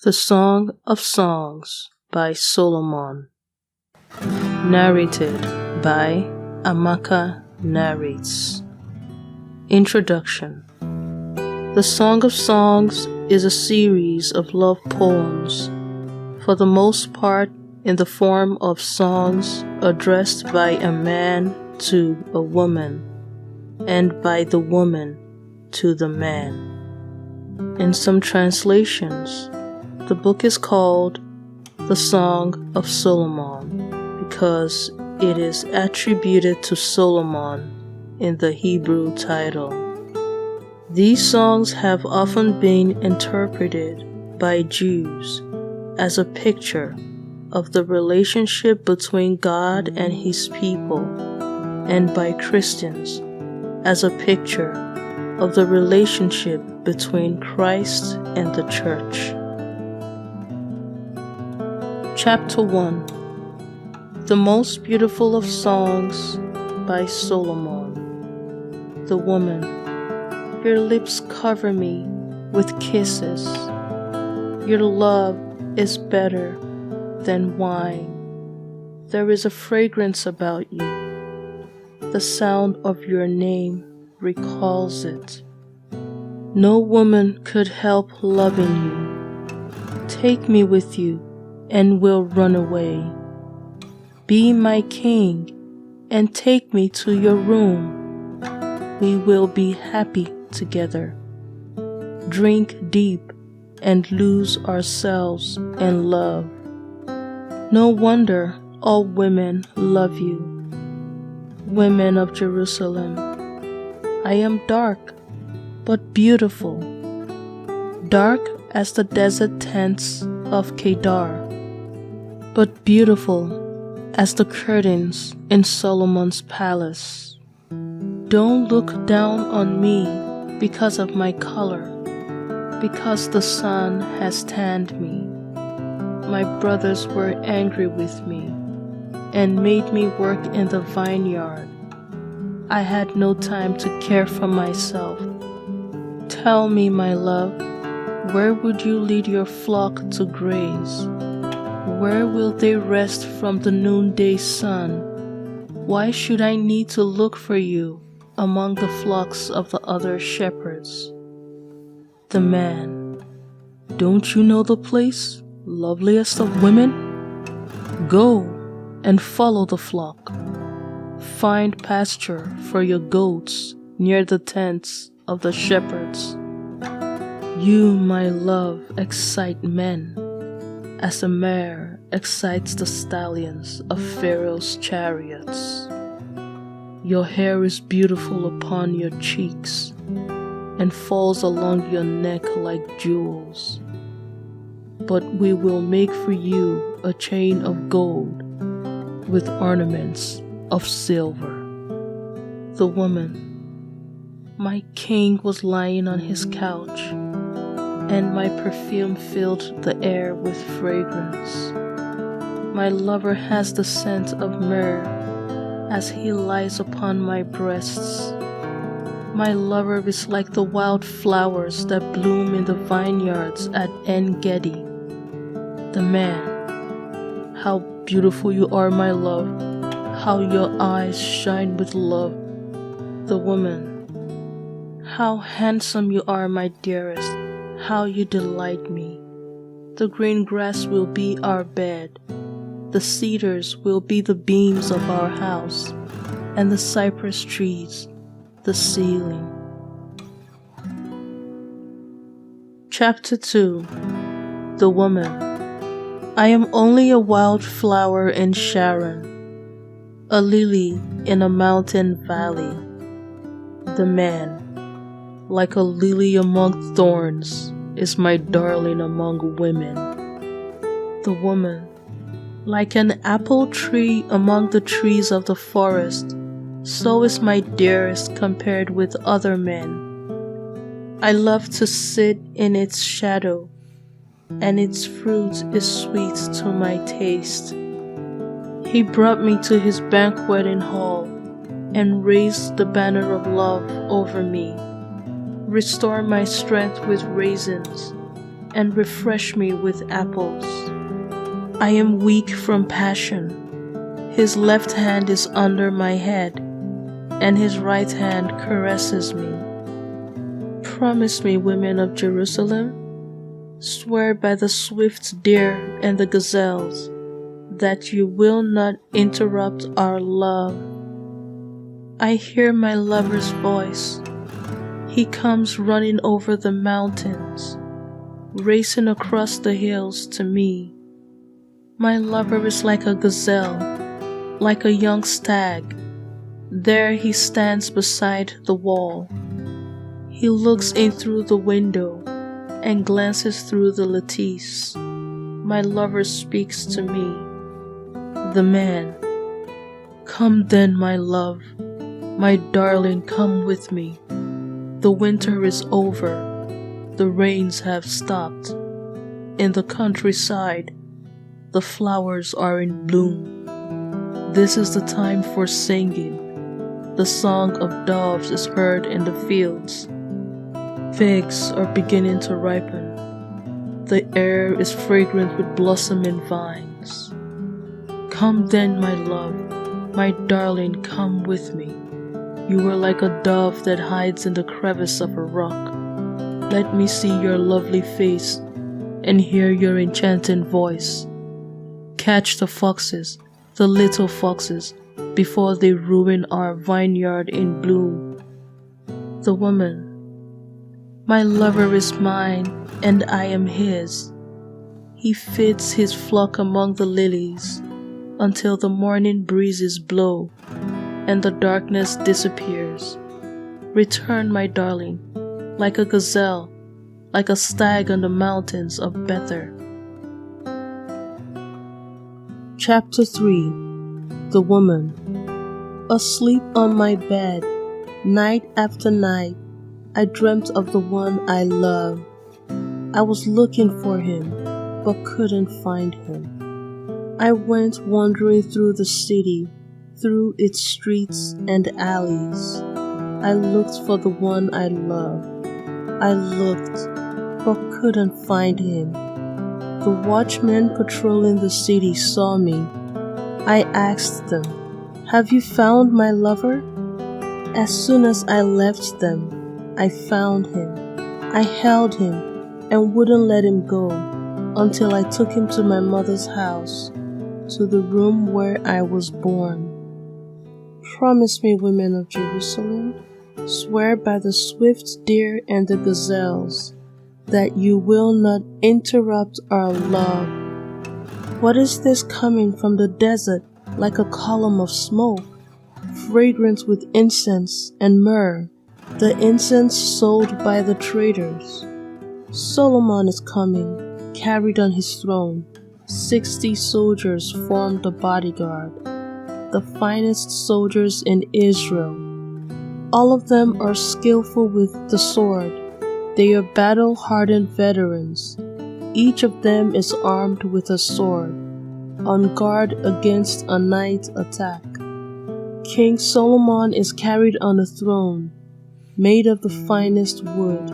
The Song of Songs by Solomon. Narrated by Amaka Narrates. Introduction. The Song of Songs is a series of love poems, for the most part in the form of songs addressed by a man to a woman, and by the woman to the man. In some translations, the book is called The Song of Solomon because it is attributed to Solomon in the Hebrew title. These songs have often been interpreted by Jews as a picture of the relationship between God and His people, and by Christians as a picture of the relationship between Christ and the Church. Chapter 1. The Most Beautiful of Songs by Solomon. The woman. Your lips cover me with kisses. Your love is better than wine. There is a fragrance about you. The sound of your name recalls it. No woman could help loving you. Take me with you and we'll run away. Be my king and take me to your room. We will be happy together. Drink deep and lose ourselves in love. No wonder all women love you. Women of Jerusalem, I am dark but beautiful, dark as the desert tents of Kedar, but beautiful as the curtains in Solomon's palace. Don't look down on me because of my color, because the sun has tanned me. My brothers were angry with me and made me work in the vineyard. I had no time to care for myself. Tell me, my love, where would you lead your flock to graze? Where will they rest from the noonday sun? Why should I need to look for you among the flocks of the other shepherds? The man. Don't you know the place, loveliest of women? Go and follow the flock. Find pasture for your goats near the tents of the shepherds. You, my love, excite men, as a mare excites the stallions of Pharaoh's chariots. Your hair is beautiful upon your cheeks, and falls along your neck like jewels. But we will make for you a chain of gold with ornaments of silver. The woman. My king was lying on his couch, and my perfume filled the air with fragrance. My lover has the scent of myrrh as he lies upon my breasts. My lover is like the wild flowers that bloom in the vineyards at En-Gedi. The man. How beautiful you are, my love. How your eyes shine with love. The woman. How handsome you are, my dearest. How you delight me. The green grass will be our bed. The cedars will be the beams of our house, and the cypress trees the ceiling. Chapter 2. The woman. I am only a wild flower in Sharon, a lily in a mountain valley. The man. Like a lily among thorns is my darling among women. The woman. Like an apple tree among the trees of the forest, so is my dearest compared with other men. I love to sit in its shadow, and its fruit is sweet to my taste. He brought me to his banqueting hall and raised the banner of love over me. Restore my strength with raisins, and refresh me with apples. I am weak from passion. His left hand is under my head, and his right hand caresses me. Promise me, women of Jerusalem, swear by the swift deer and the gazelles, that you will not interrupt our love. I hear my lover's voice. He comes running over the mountains, racing across the hills to me. My lover is like a gazelle, like a young stag. There he stands beside the wall. He looks in through the window and glances through the lattice. My lover speaks to me, the man. Come then, my love, my darling, come with me. The winter is over, the rains have stopped. In the countryside, the flowers are in bloom. This is the time for singing. The song of doves is heard in the fields. Figs are beginning to ripen. The air is fragrant with blossoming vines. Come then, my love, my darling, come with me. You are like a dove that hides in the crevice of a rock. Let me see your lovely face and hear your enchanting voice. Catch the foxes, the little foxes, before they ruin our vineyard in bloom. The woman. My lover is mine, and I am his. He feeds his flock among the lilies, until the morning breezes blow, and the darkness disappears. Return, my darling, like a gazelle, like a stag on the mountains of Bether. Chapter 3. The Woman. Asleep on my bed, night after night, I dreamt of the one I love. I was looking for him, but couldn't find him. I went wandering through the city, through its streets and alleys. I looked for the one I love. I looked, but couldn't find him. The watchmen patrolling the city saw me. I asked them, "Have you found my lover?" As soon as I left them, I found him. I held him and wouldn't let him go until I took him to my mother's house, to the room where I was born. Promise me, women of Jerusalem, swear by the swift deer and the gazelles, that you will not interrupt our love. What is this coming from the desert like a column of smoke, fragrant with incense and myrrh, the incense sold by the traders? Solomon is coming, carried on his throne. 60 soldiers form the bodyguard, the finest soldiers in Israel. All of them are skillful with the sword. They are battle-hardened veterans. Each of them is armed with a sword, on guard against a night attack. King Solomon is carried on a throne, made of the finest wood.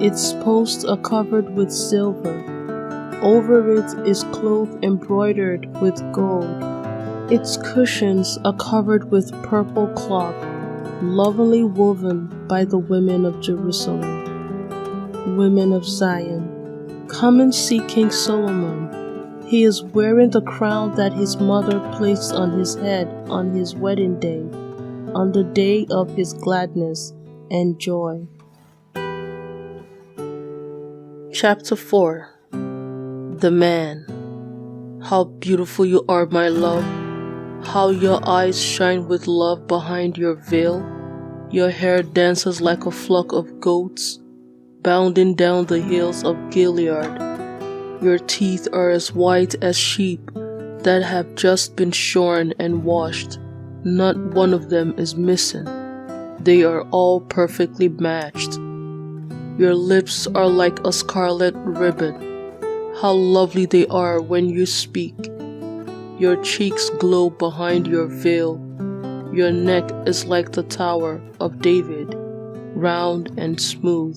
Its posts are covered with silver. Over it is cloth embroidered with gold. Its cushions are covered with purple cloth, lovingly woven by the women of Jerusalem. Women of Zion, come and see King Solomon. He is wearing the crown that his mother placed on his head on his wedding day, on the day of his gladness and joy. Chapter 4. The Man. How beautiful you are, my love. How your eyes shine with love behind your veil. Your hair dances like a flock of goats, bounding down the hills of Gilead. Your teeth are as white as sheep that have just been shorn and washed. Not one of them is missing. They are all perfectly matched. Your lips are like a scarlet ribbon. How lovely they are when you speak. Your cheeks glow behind your veil. Your neck is like the Tower of David, round and smooth.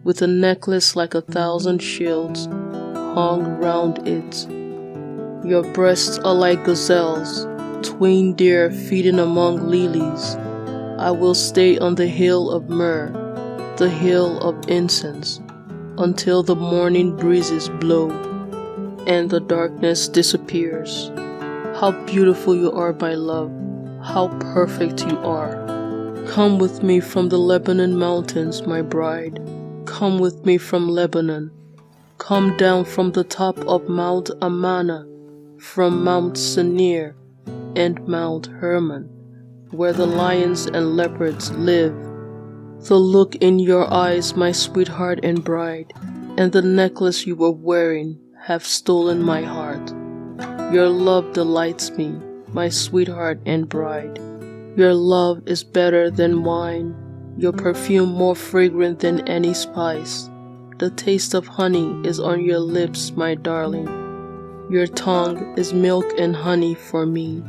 with a necklace like 1,000 shields hung round it. Your breasts are like gazelles, twin deer feeding among lilies. I will stay on the hill of myrrh, the hill of incense, until the morning breezes blow and the darkness disappears. How beautiful you are, my love, how perfect you are. Come with me from the Lebanon mountains, my bride. Come with me from Lebanon. Come down from the top of Mount Amana, from Mount Senir and Mount Hermon, where the lions and leopards live. The look in your eyes, my sweetheart and bride, and the necklace you were wearing have stolen my heart. Your love delights me, my sweetheart and bride. Your love is better than wine, your perfume more fragrant than any spice. The taste of honey is on your lips, my darling. Your tongue is milk and honey for me.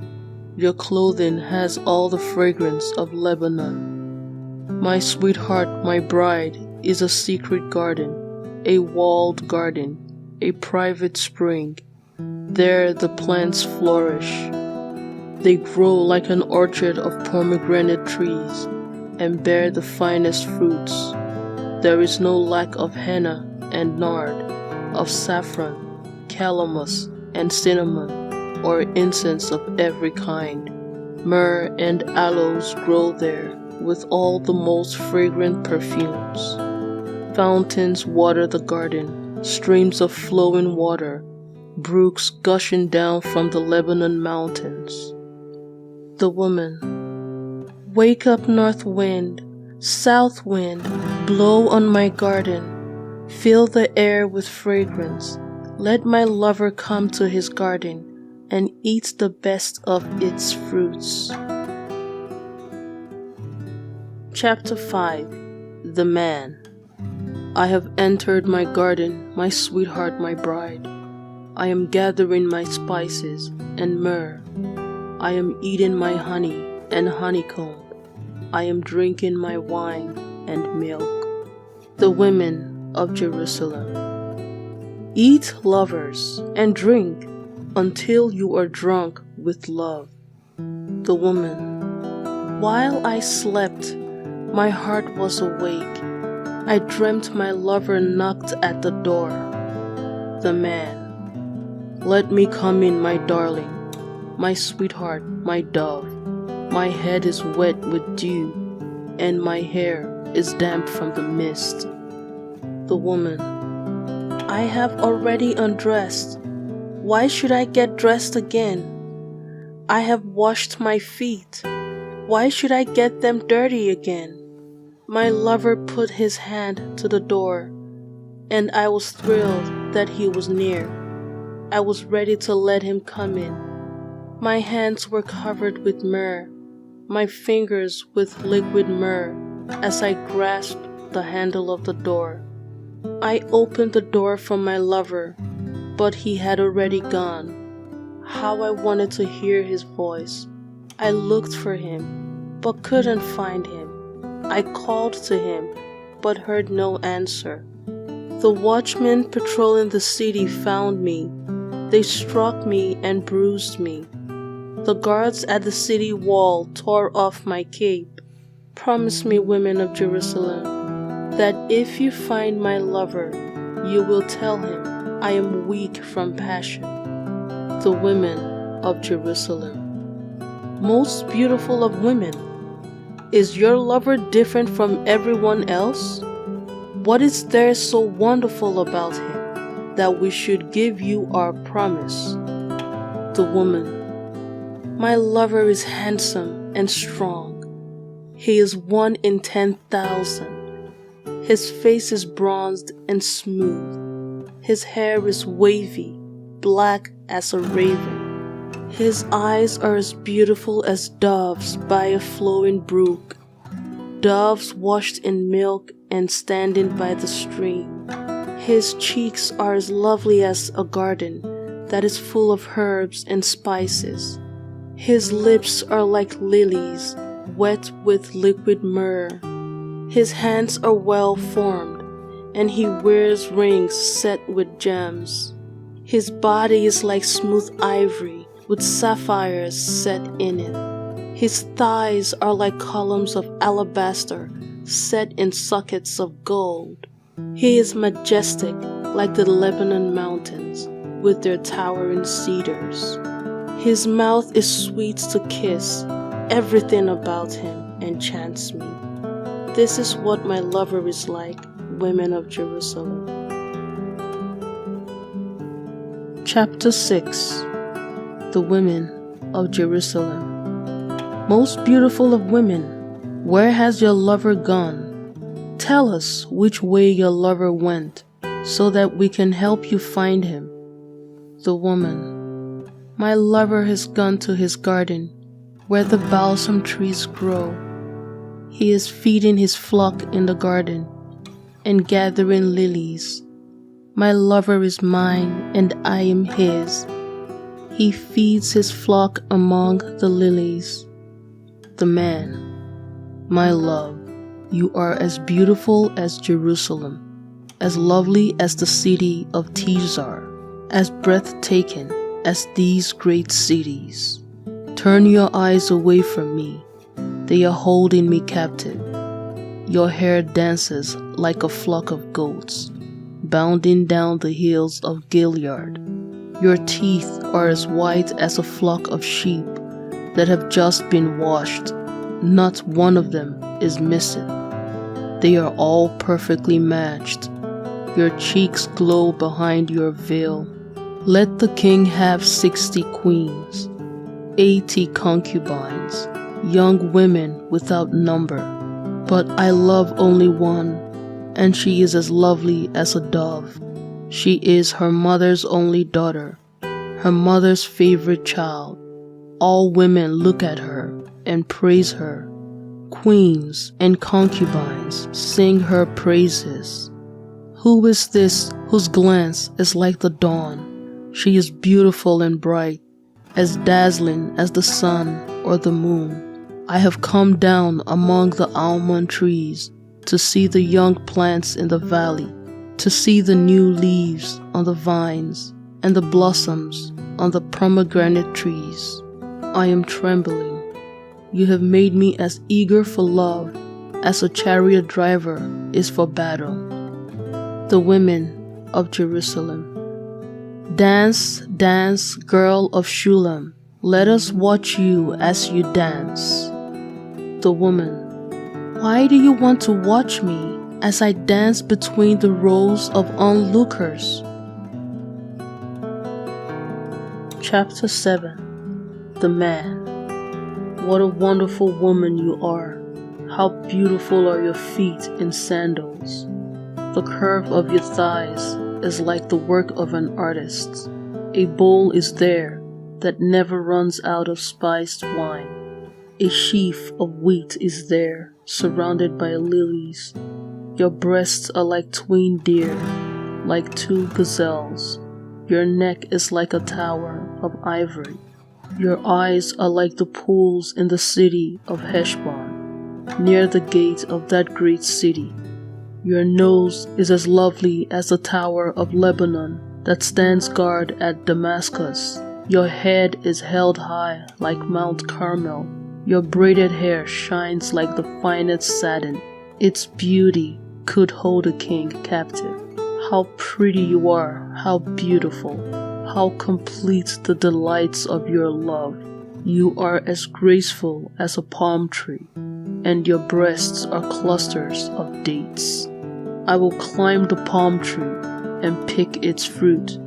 Your clothing has all the fragrance of Lebanon. My sweetheart, my bride, is a secret garden, a walled garden, a private spring. There the plants flourish. They grow like an orchard of pomegranate trees and bear the finest fruits. There is no lack of henna and nard, of saffron, calamus, and cinnamon, or incense of every kind. Myrrh and aloes grow there with all the most fragrant perfumes. Fountains water the garden, streams of flowing water, brooks gushing down from the Lebanon mountains. The woman. Wake up, north wind, south wind, blow on my garden. Fill the air with fragrance. Let my lover come to his garden and eat the best of its fruits. Chapter 5. The Man. I have entered my garden, my sweetheart, my bride. I am gathering my spices and myrrh. I am eating my honey and honeycomb. I am drinking my wine and milk. The women of Jerusalem. Eat, lovers, and drink until you are drunk with love. The woman. While I slept, my heart was awake. I dreamt my lover knocked at the door. The man. Let me come in, my darling, my sweetheart, my dove. My head is wet with dew, and my hair is damp from the mist. The woman. I have already undressed. Why should I get dressed again? I have washed my feet. Why should I get them dirty again? My lover put his hand to the door, and I was thrilled that he was near. I was ready to let him come in. My hands were covered with myrrh, my fingers with liquid myrrh, as I grasped the handle of the door. I opened the door for my lover, but he had already gone. How I wanted to hear his voice. I looked for him, but couldn't find him. I called to him, but heard no answer. The watchmen patrolling the city found me. They struck me and bruised me. The guards at the city wall tore off my cape. Promise me, women of Jerusalem, that if you find my lover, you will tell him I am weak from passion. The women of Jerusalem. Most beautiful of women, is your lover different from everyone else? What is there so wonderful about him that we should give you our promise? The woman. My lover is handsome and strong. He is 1 in 10,000. His face is bronzed and smooth. His hair is wavy, black as a raven. His eyes are as beautiful as doves by a flowing brook, doves washed in milk and standing by the stream. His cheeks are as lovely as a garden that is full of herbs and spices. His lips are like lilies, wet with liquid myrrh. His hands are well formed, and he wears rings set with gems. His body is like smooth ivory with sapphires set in it. His thighs are like columns of alabaster set in sockets of gold. He is majestic like the Lebanon mountains with their towering cedars. His mouth is sweet to kiss. Everything about him enchants me. This is what my lover is like, women of Jerusalem. Chapter 6. The Women of Jerusalem. Most beautiful of women, where has your lover gone? Tell us which way your lover went, so that we can help you find him. The woman. My lover has gone to his garden, where the balsam trees grow. He is feeding his flock in the garden, and gathering lilies. My lover is mine, and I am his. He feeds his flock among the lilies. The man. My love, you are as beautiful as Jerusalem, as lovely as the city of Tizar, as breathtaking as these great cities. Turn your eyes away from me. They are holding me captive. Your hair dances like a flock of goats, bounding down the hills of Gilead. Your teeth are as white as a flock of sheep that have just been washed. Not one of them is missing. They are all perfectly matched. Your cheeks glow behind your veil. Let the king have 60 queens, 80 concubines, young women without number. But I love only one, and she is as lovely as a dove. She is her mother's only daughter, her mother's favorite child. All women look at her and praise her. Queens and concubines sing her praises. Who is this whose glance is like the dawn? She is beautiful and bright, as dazzling as the sun or the moon. I have come down among the almond trees to see the young plants in the valley, to see the new leaves on the vines and the blossoms on the pomegranate trees. I am trembling. You have made me as eager for love as a chariot driver is for battle. The women of Jerusalem. Dance, dance, girl of Shulam. Let us watch you as you dance. The woman. Why do you want to watch me as I dance between the rows of onlookers? Chapter 7. The man. What a wonderful woman you are. How beautiful are your feet in sandals. The curve of your thighs is like the work of an artist. A bowl is there that never runs out of spiced wine. A sheaf of wheat is there, surrounded by lilies. Your breasts are like twin deer, like 2 gazelles. Your neck is like a tower of ivory. Your eyes are like the pools in the city of Heshbon, near the gate of that great city. Your nose is as lovely as the tower of Lebanon that stands guard at Damascus. Your head is held high like Mount Carmel. Your braided hair shines like the finest satin. Its beauty could hold a king captive. How pretty you are, how beautiful, how complete the delights of your love. You are as graceful as a palm tree, and your breasts are clusters of dates. I will climb the palm tree and pick its fruit.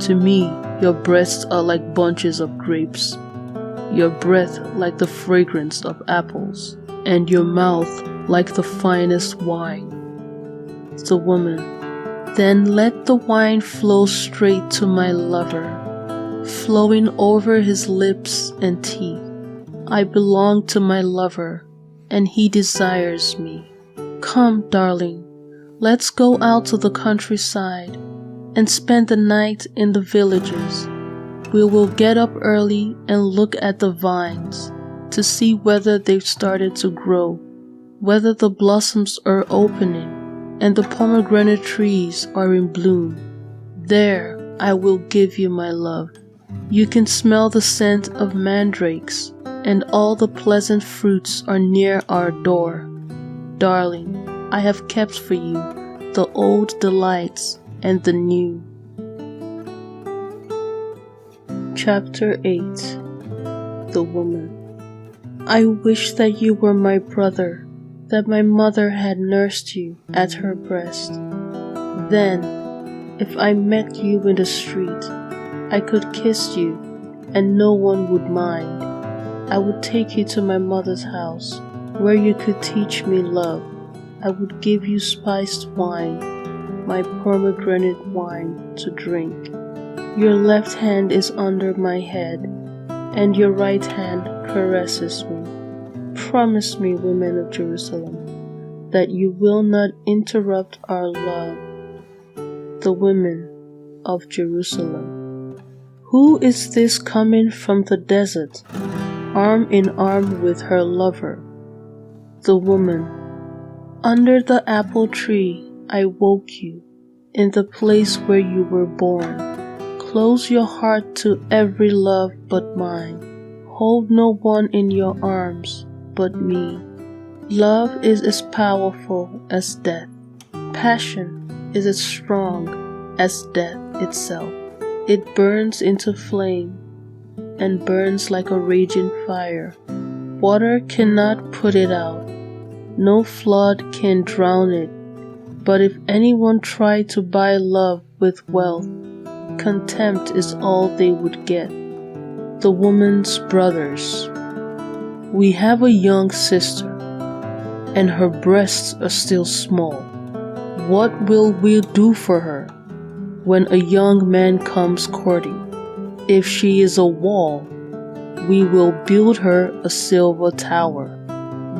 To me, your breasts are like bunches of grapes, your breath like the fragrance of apples, and your mouth like the finest wine. The woman. Then let the wine flow straight to my lover, flowing over his lips and teeth. I belong to my lover, and he desires me. Come, darling, let's go out to the countryside and spend the night in the villages. We will get up early and look at the vines to see whether they've started to grow, whether the blossoms are opening, and the pomegranate trees are in bloom. There I will give you my love. You can smell the scent of mandrakes, and all the pleasant fruits are near our door. Darling, I have kept for you the old delights and the new. Chapter 8. The Woman. I wish that you were my brother, that my mother had nursed you at her breast. Then, if I met you in the street, I could kiss you, and no one would mind. I would take you to my mother's house, where you could teach me love. I would give you spiced wine, my pomegranate wine, to drink. Your left hand is under my head, and your right hand caresses me. Promise me, women of Jerusalem, that you will not interrupt our love. The women of Jerusalem. Who is this coming from the desert, arm in arm with her lover? The woman. Under the apple tree I woke you, in the place where you were born. Close your heart to every love but mine. Hold no one in your arms but me. Love is as powerful as death. Passion is as strong as death itself. It burns into flame and burns like a raging fire. Water cannot put it out. No flood can drown it. But if anyone tried to buy love with wealth, contempt is all they would get. The woman's brothers. We have a young sister, and her breasts are still small. What will we do for her when a young man comes courting? If she is a wall, we will build her a silver tower.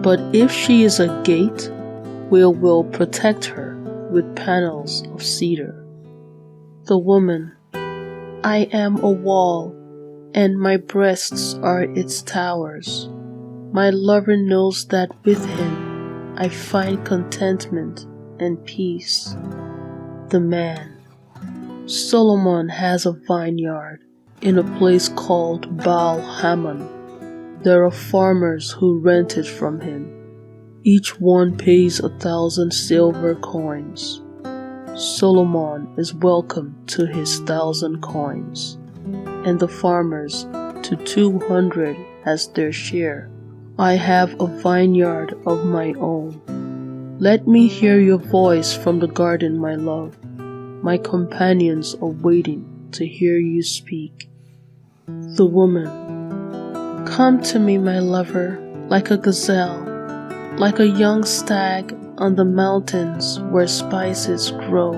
But if she is a gate, we will protect her with panels of cedar. The woman. I am a wall, and my breasts are its towers. My lover knows that with him I find contentment and peace. The man. Solomon has a vineyard in a place called Baal Hamon. There are farmers who rent it from him. Each one pays 1,000 silver coins. Solomon is welcome to his 1,000 coins, and the farmers to 200 as their share. I have a vineyard of my own. Let me hear your voice from the garden, my love. My companions are waiting to hear you speak. The woman. Come to me, my lover, like a gazelle, like a young stag on the mountains where spices grow.